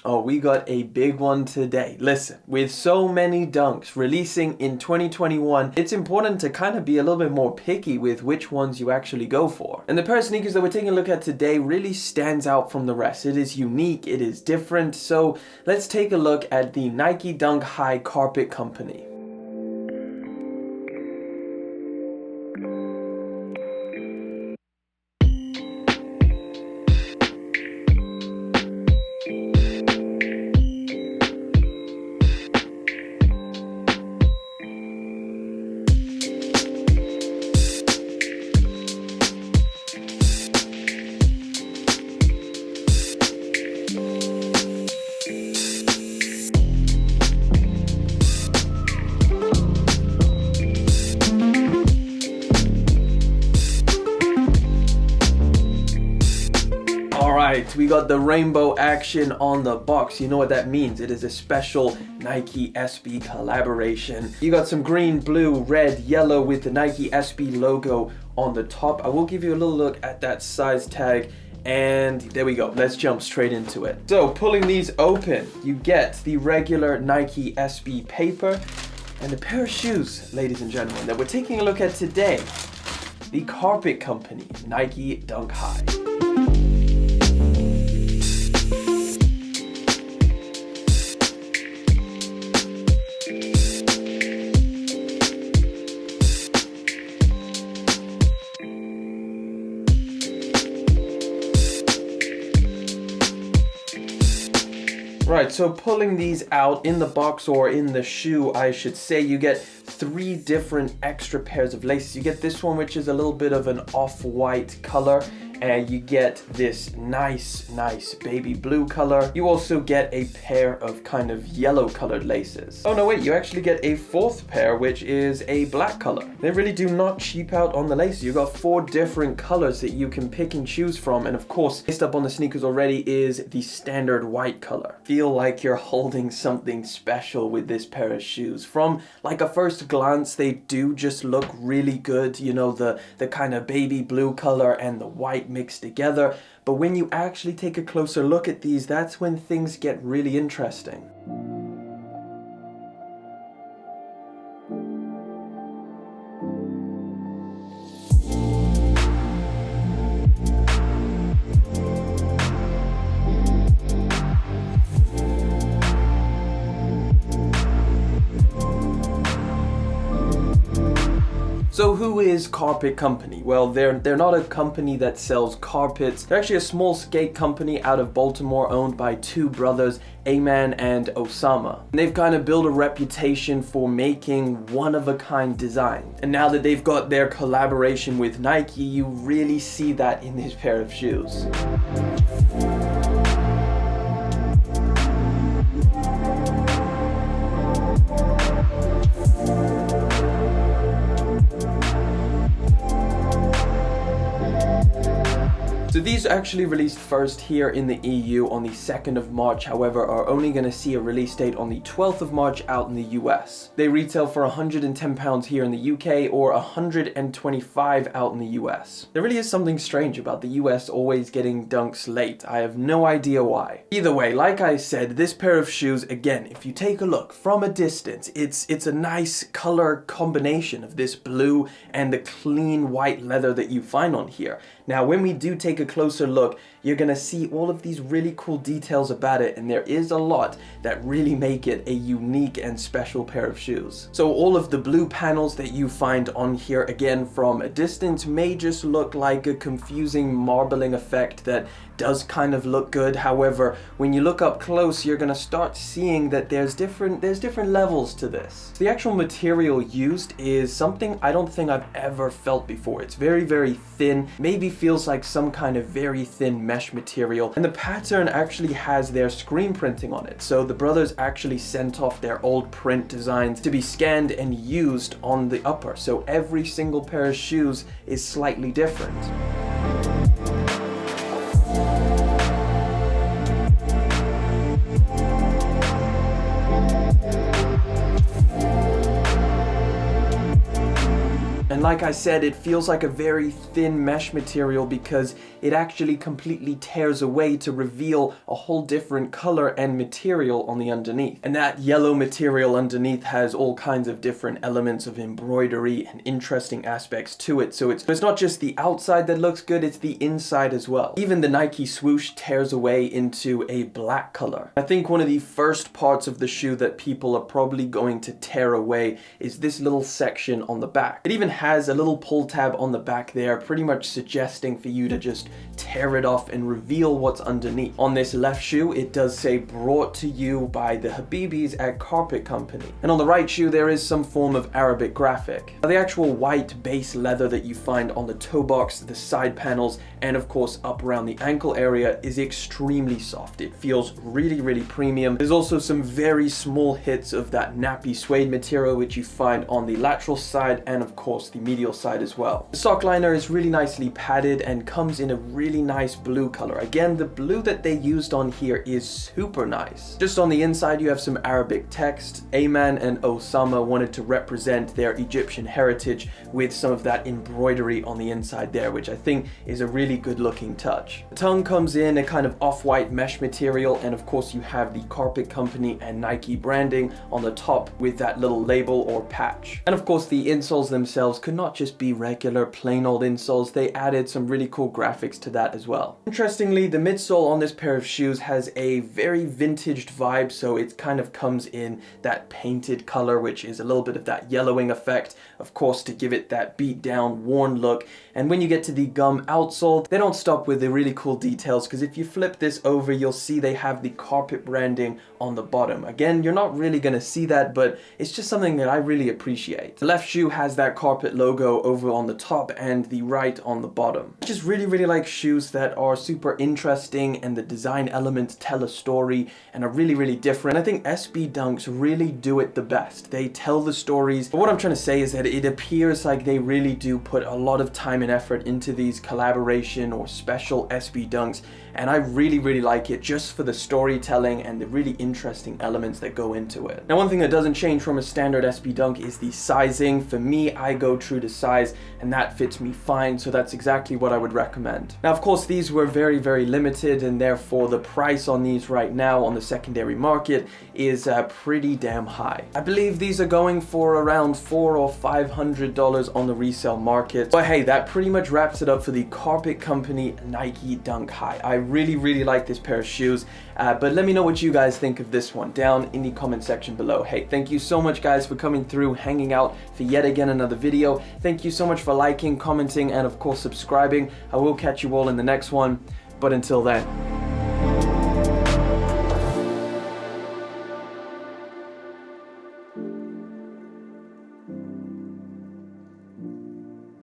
Oh, we got a big one today. Listen, with so many dunks releasing in 2021, it's important to kind of be a little bit more picky with which ones you actually go for. And the pair of sneakers that we're taking a look at today really stands out from the rest. It is unique, it is different. So let's take a look at the Nike Dunk High Carpet Company. We got the rainbow action on the box. You know what that means. It is a special Nike SB collaboration. You got some green, blue, red, yellow with the Nike SB logo on the top. I will give you a little look at that size tag. And there we go. Let's jump straight into it. So pulling these open, you get the regular Nike SB paper and the pair of shoes, ladies and gentlemen, that we're taking a look at today. The Carpet Company Nike Dunk High. Right, so pulling these out in the box, or in the shoe, I should say, you get 3 different extra pairs of laces. You get this one, which is a little bit of an off-white color, and you get this nice baby blue color. You also get a pair of kind of yellow colored laces. Oh no, wait, you actually get a 4th pair, which is a black color. They really do not cheap out on the laces. You got 4 different colors that you can pick and choose from, and of course, based up on the sneakers already is the standard white color. Feel like you're holding something special with this pair of shoes. From like a first glance, they do just look really good. You know, the kind of baby blue color and the white mixed together, but when you actually take a closer look at these, that's when things get really interesting. So who is Carpet Company? Well, they're not a company that sells carpets. They're actually a small skate company out of Baltimore owned by 2 brothers, Ayman and Osama. And they've kind of built a reputation for making one-of-a-kind design. And now that they've got their collaboration with Nike, you really see that in this pair of shoes. So these actually released first here in the EU on the 2nd of March, however, are only going to see a release date on the 12th of March out in the US. They retail for £110 here in the UK or $125 out in the US. There really is something strange about the US always getting dunks late. I have no idea why. Either way, like I said, this pair of shoes, again, if you take a look from a distance, it's a nice color combination of this blue and the clean white leather that you find on here. Now, when we do take a closer look, you're gonna see all of these really cool details about it, and there is a lot that really make it a unique and special pair of shoes. So all of the blue panels that you find on here, again, from a distance, may just look like a confusing marbling effect that does kind of look good. However, when you look up close, you're gonna start seeing that there's different levels to this. The actual material used is something I don't think I've ever felt before. It's very thin, maybe feels like some kind of very thin mesh material, and the pattern actually has their screen printing on it. So the brothers actually sent off their old print designs to be scanned and used on the upper. So every single pair of shoes is slightly different. And like I said, it feels like a very thin mesh material because it actually completely tears away to reveal a whole different color and material on the underneath. And that yellow material underneath has all kinds of different elements of embroidery and interesting aspects to it. So it's not just the outside that looks good, it's the inside as well. Even the Nike swoosh tears away into a black color. I think one of the first parts of the shoe that people are probably going to tear away is this little section on the back. It even has a little pull tab on the back there, pretty much suggesting for you to just tear it off and reveal what's underneath. On this left shoe, it does say brought to you by the Habibis at Carpet Company. And on the right shoe, there is some form of Arabic graphic. Now, the actual white base leather that you find on the toe box, the side panels, and of course up around the ankle area is extremely soft. It feels really, really premium. There's also some very small hits of that nappy suede material which you find on the lateral side and of course the medial side as well. The sock liner is really nicely padded and comes in a really nice blue color. Again, the blue that they used on here is super nice. Just on the inside you have some Arabic text. Ayman and Osama wanted to represent their Egyptian heritage with some of that embroidery on the inside there, which I think is a really good looking touch. The tongue comes in a kind of off-white mesh material, and of course you have the Carpet Company and Nike branding on the top with that little label or patch. And of course the insoles themselves could not just be regular plain old insoles, they added some really cool graphics to that as well. Interestingly, the midsole on this pair of shoes has a very vintaged vibe, so it kind of comes in that painted color, which is a little bit of that yellowing effect, of course, to give it that beat down, worn look. And when you get to the gum outsole, they don't stop with the really cool details, because if you flip this over, you'll see they have the Carpet branding on the bottom. Again, you're not really going to see that, but it's just something that I really appreciate. The left shoe has that Carpet logo over on the top and the right on the bottom. I just really, really like shoes that are super interesting and the design elements tell a story and are really, really different. I think SB Dunks really do it the best. They tell the stories. But what I'm trying to say is that it appears like they really do put a lot of time and effort into these collaboration or special SB Dunks, and I really, really like it just for the storytelling and the really interesting elements that go into it. Now, one thing that doesn't change from a standard SB Dunk is the sizing. For me, I go true to size and that fits me fine, so that's exactly what I would recommend. Now, of course, these were very, very limited, and therefore the price on these right now on the secondary market is pretty damn high. I believe these are going for around $400 or $500 on the resale market. But hey, that pretty much wraps it up for the Carpet Company Nike Dunk High. I really, really like this pair of shoes, but let me know what you guys think of this one down in the comment section below. Hey, thank you so much guys for coming through, hanging out for yet again another video. Thank you so much for liking, commenting, and of course subscribing. I will catch you all in the next one, but until then.